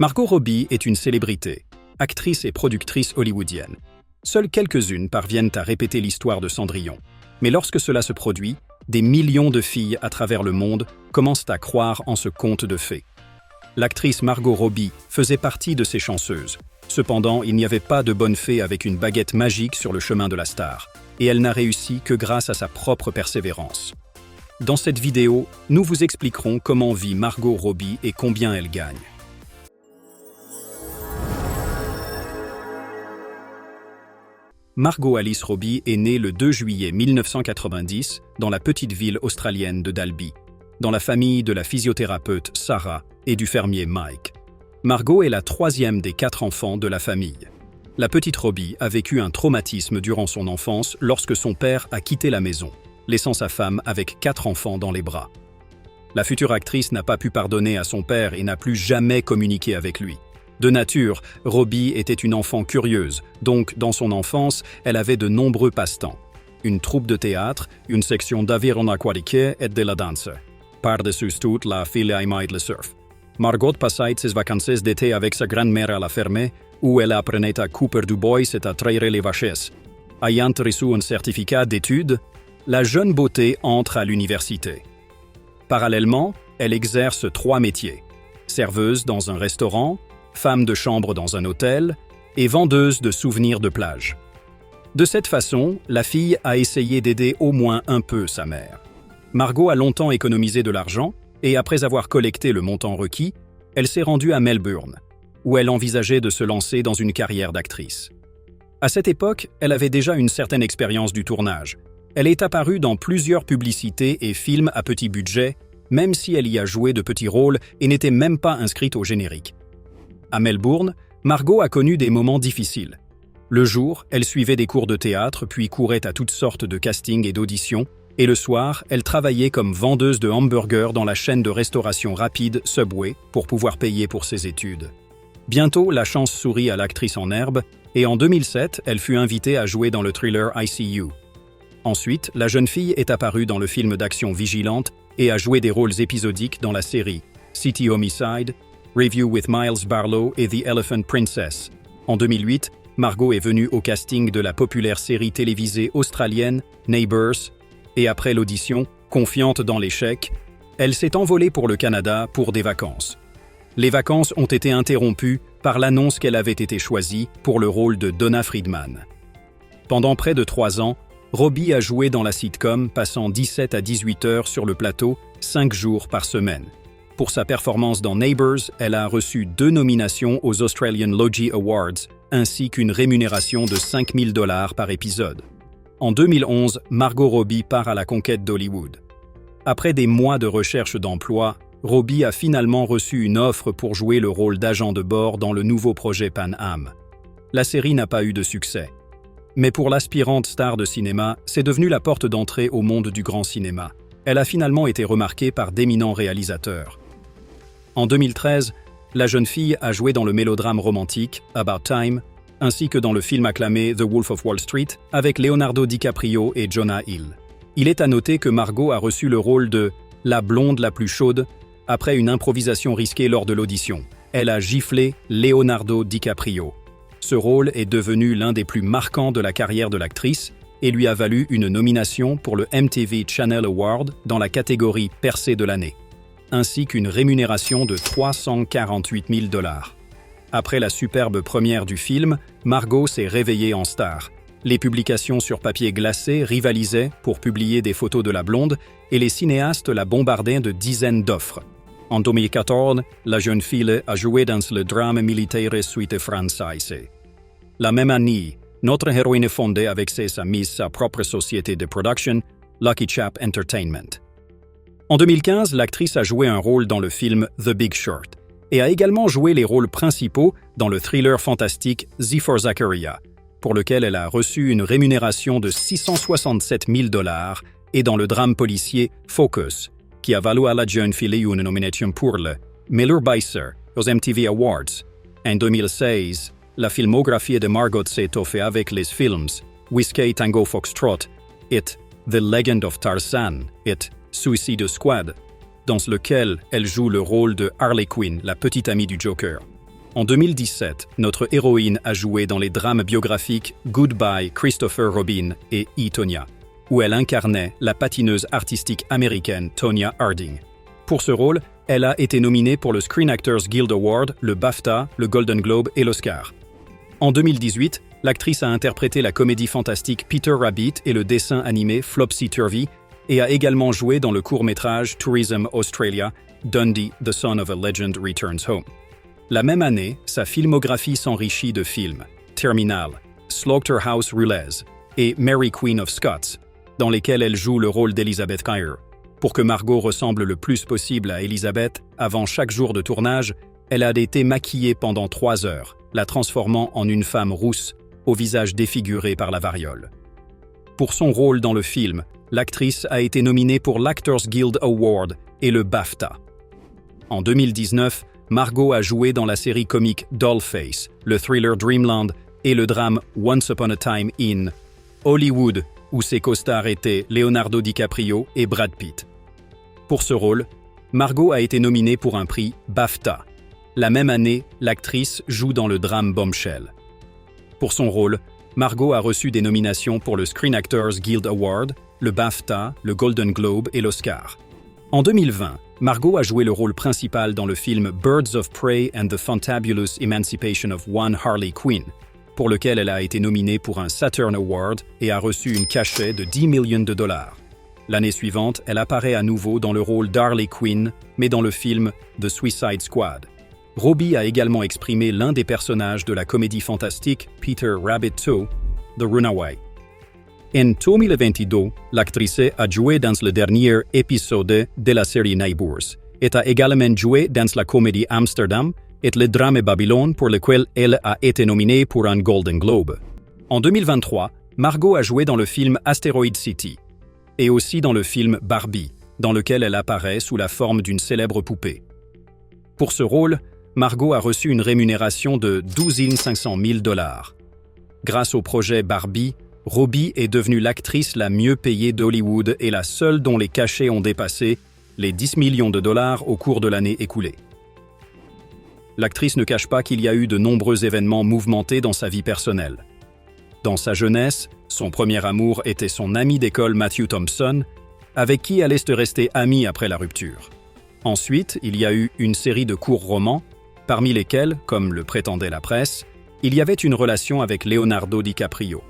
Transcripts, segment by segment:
Margot Robbie est une célébrité, actrice et productrice hollywoodienne. Seules quelques-unes parviennent à répéter l'histoire de Cendrillon. Mais lorsque cela se produit, des millions de filles à travers le monde commencent à croire en ce conte de fées. L'actrice Margot Robbie faisait partie de ces chanceuses. Cependant, il n'y avait pas de bonne fée avec une baguette magique sur le chemin de la star, et elle n'a réussi que grâce à sa propre persévérance. Dans cette vidéo, nous vous expliquerons comment vit Margot Robbie et combien elle gagne. Margot Alice Robbie est née le 2 juillet 1990 dans la petite ville australienne de Dalby, dans la famille de la physiothérapeute Sarah et du fermier Mike. Margot est la troisième des 4 enfants de la famille. La petite Robbie a vécu un traumatisme durant son enfance lorsque son père a quitté la maison, laissant sa femme avec 4 enfants dans les bras. La future actrice n'a pas pu pardonner à son père et n'a plus jamais communiqué avec lui. De nature, Robbie était une enfant curieuse, donc dans son enfance, elle avait de nombreux passe-temps. Une troupe de théâtre, une section d'aviron aquatique et de la danse. Par-dessus tout, la fille aimait le surf. Margot passait ses vacances d'été avec sa grand-mère à la ferme, où elle apprenait à couper du bois et à traire les vaches. Ayant reçu un certificat d'études, la jeune beauté entre à l'université. Parallèlement, elle exerce 3 métiers. Serveuse dans un restaurant, femme de chambre dans un hôtel et vendeuse de souvenirs de plage. De cette façon, la fille a essayé d'aider au moins un peu sa mère. Margot a longtemps économisé de l'argent et après avoir collecté le montant requis, elle s'est rendue à Melbourne, où elle envisageait de se lancer dans une carrière d'actrice. À cette époque, elle avait déjà une certaine expérience du tournage. Elle est apparue dans plusieurs publicités et films à petit budget, même si elle y a joué de petits rôles et n'était même pas inscrite au générique. À Melbourne, Margot a connu des moments difficiles. Le jour, elle suivait des cours de théâtre puis courait à toutes sortes de castings et d'auditions, et le soir, elle travaillait comme vendeuse de hamburgers dans la chaîne de restauration rapide Subway pour pouvoir payer pour ses études. Bientôt, la chance sourit à l'actrice en herbe, et en 2007, elle fut invitée à jouer dans le thriller ICU. Ensuite, la jeune fille est apparue dans le film d'action Vigilante et a joué des rôles épisodiques dans la série City Homicide, Review with Miles Barlow et The Elephant Princess. En 2008, Margot est venue au casting de la populaire série télévisée australienne Neighbours, et après l'audition, confiante dans l'échec, elle s'est envolée pour le Canada pour des vacances. Les vacances ont été interrompues par l'annonce qu'elle avait été choisie pour le rôle de Donna Friedman. Pendant près de 3 ans, Robbie a joué dans la sitcom, passant 17 à 18 heures sur le plateau, 5 jours par semaine. Pour sa performance dans Neighbours, elle a reçu 2 nominations aux Australian Logie Awards, ainsi qu'une rémunération de $5 000 par épisode. En 2011, Margot Robbie part à la conquête d'Hollywood. Après des mois de recherche d'emploi, Robbie a finalement reçu une offre pour jouer le rôle d'agent de bord dans le nouveau projet Pan Am. La série n'a pas eu de succès. Mais pour l'aspirante star de cinéma, c'est devenu la porte d'entrée au monde du grand cinéma. Elle a finalement été remarquée par d'éminents réalisateurs. En 2013, la jeune fille a joué dans le mélodrame romantique About Time, ainsi que dans le film acclamé The Wolf of Wall Street avec Leonardo DiCaprio et Jonah Hill. Il est à noter que Margot a reçu le rôle de « la blonde la plus chaude » après une improvisation risquée lors de l'audition. Elle a giflé Leonardo DiCaprio. Ce rôle est devenu l'un des plus marquants de la carrière de l'actrice et lui a valu une nomination pour le MTV Channel Award dans la catégorie Percée de l'année, ainsi qu'une rémunération de $348 000. Après la superbe première du film, Margot s'est réveillée en star. Les publications sur papier glacé rivalisaient pour publier des photos de la blonde et les cinéastes la bombardaient de dizaines d'offres. En 2014, la jeune fille a joué dans le drame militaire suite française. La même année, notre héroïne fondait avec ses amis sa propre société de production, Lucky Chap Entertainment. En 2015, l'actrice a joué un rôle dans le film The Big Short et a également joué les rôles principaux dans le thriller fantastique Z for Zachariah, pour lequel elle a reçu une rémunération de $667 000, et dans le drame policier Focus, qui a valu à la jeune fille une nomination pour le Miller Beiser aux MTV Awards. En 2016, la filmographie de Margot s'étoffe avec les films Whiskey Tango Foxtrot et The Legend of Tarzan et Suicide Squad, dans lequel elle joue le rôle de Harley Quinn, la petite amie du Joker. En 2017, notre héroïne a joué dans les drames biographiques Goodbye Christopher Robin et E-Tonya, où elle incarnait la patineuse artistique américaine Tonya Harding. Pour ce rôle, elle a été nominée pour le Screen Actors Guild Award, le BAFTA, le Golden Globe et l'Oscar. En 2018, l'actrice a interprété la comédie fantastique Peter Rabbit et le dessin animé Flopsy Turvy et a également joué dans le court-métrage Tourism Australia, Dundee, The Son of a Legend Returns Home. La même année, sa filmographie s'enrichit de films Terminal, Slaughterhouse Rulez et Mary Queen of Scots, dans lesquels elle joue le rôle d'Elizabeth Kyer. Pour que Margot ressemble le plus possible à Elizabeth, avant chaque jour de tournage, elle a été maquillée pendant 3 heures, la transformant en une femme rousse, au visage défiguré par la variole. Pour son rôle dans le film, l'actrice a été nominée pour l'Actors Guild Award et le BAFTA. En 2019, Margot a joué dans la série comique Dollface, le thriller Dreamland et le drame Once Upon a Time in Hollywood, où ses co-stars étaient Leonardo DiCaprio et Brad Pitt. Pour ce rôle, Margot a été nominée pour un prix BAFTA. La même année, l'actrice joue dans le drame Bombshell. Pour son rôle, Margot a reçu des nominations pour le Screen Actors Guild Award, le BAFTA, le Golden Globe et l'Oscar. En 2020, Margot a joué le rôle principal dans le film Birds of Prey and the Fantabulous Emancipation of One Harley Quinn, pour lequel elle a été nominée pour un Saturn Award et a reçu une cachet de $10 millions. L'année suivante, elle apparaît à nouveau dans le rôle d'Harley Quinn, mais dans le film The Suicide Squad. Robbie a également exprimé l'un des personnages de la comédie fantastique Peter Rabbit 2, The Runaway. En 2022, l'actrice a joué dans le dernier épisode de la série Neighbours et a également joué dans la comédie Amsterdam et le drame Babylone pour lequel elle a été nominée pour un Golden Globe. En 2023, Margot a joué dans le film Asteroid City et aussi dans le film Barbie, dans lequel elle apparaît sous la forme d'une célèbre poupée. Pour ce rôle, Margot a reçu une rémunération de $12 500 000. Grâce au projet Barbie, Robbie est devenue l'actrice la mieux payée d'Hollywood et la seule dont les cachets ont dépassé les $10 millions au cours de l'année écoulée. L'actrice ne cache pas qu'il y a eu de nombreux événements mouvementés dans sa vie personnelle. Dans sa jeunesse, son premier amour était son ami d'école Matthew Thompson, avec qui elle est restée amie après la rupture. Ensuite, il y a eu une série de courts romans, parmi lesquels, comme le prétendait la presse, il y avait une relation avec Leonardo DiCaprio.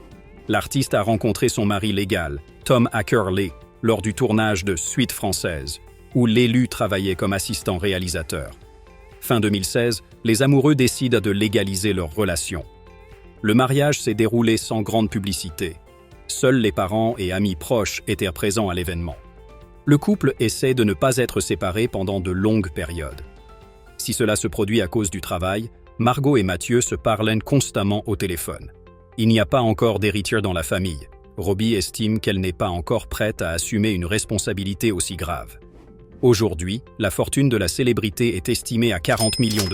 L'artiste a rencontré son mari légal, Tom Ackerley, lors du tournage de Suite française, où l'élu travaillait comme assistant réalisateur. Fin 2016, les amoureux décident de légaliser leur relation. Le mariage s'est déroulé sans grande publicité. Seuls les parents et amis proches étaient présents à l'événement. Le couple essaie de ne pas être séparé pendant de longues périodes. Si cela se produit à cause du travail, Margot et Mathieu se parlent constamment au téléphone. Il n'y a pas encore d'héritière dans la famille. Robbie estime qu'elle n'est pas encore prête à assumer une responsabilité aussi grave. Aujourd'hui, la fortune de la célébrité est estimée à $40 millions,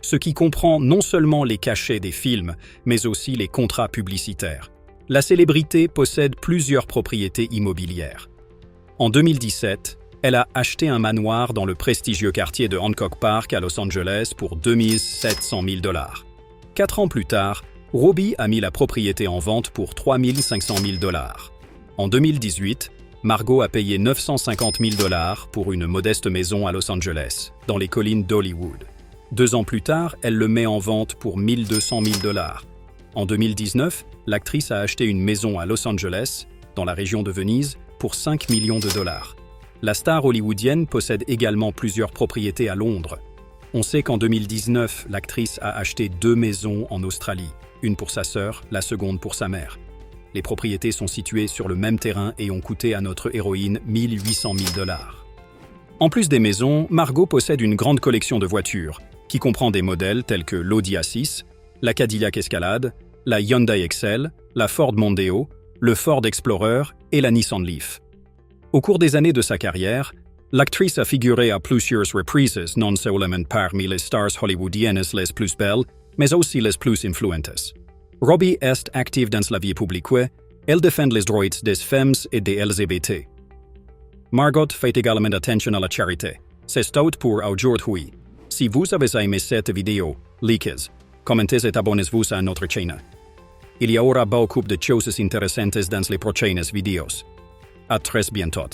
ce qui comprend non seulement les cachets des films, mais aussi les contrats publicitaires. La célébrité possède plusieurs propriétés immobilières. En 2017, elle a acheté un manoir dans le prestigieux quartier de Hancock Park à Los Angeles pour $2 700 000. 4 ans plus tard, Robbie a mis la propriété en vente pour $3 500 000. En 2018, Margot a payé $950 000 pour une modeste maison à Los Angeles, dans les collines d'Hollywood. 2 ans plus tard, elle le met en vente pour $1 200 000. En 2019, l'actrice a acheté une maison à Los Angeles, dans la région de Venise, pour $5 millions. La star hollywoodienne possède également plusieurs propriétés à Londres. On sait qu'en 2019, l'actrice a acheté 2 maisons en Australie, une pour sa sœur, la seconde pour sa mère. Les propriétés sont situées sur le même terrain et ont coûté à notre héroïne $1 800 000. En plus des maisons, Margot possède une grande collection de voitures, qui comprend des modèles tels que l'Audi A6, la Cadillac Escalade, la Hyundai Excel, la Ford Mondeo, le Ford Explorer et la Nissan Leaf. Au cours des années de sa carrière, l'actrice a figuré à plusieurs reprises non seulement parmi les stars hollywoodiennes les plus belles, mais aussi les plus influentes. Robbie est active dans la vie publique, elle défend les droits des femmes et des LGBT. Margot fait également attention à la charité. C'est tout pour aujourd'hui. Si vous avez aimé cette vidéo, Likez. Commentez et abonnez-vous à notre chaîne. Il y aura beaucoup de choses intéressantes dans les prochaines vidéos. À très bientôt.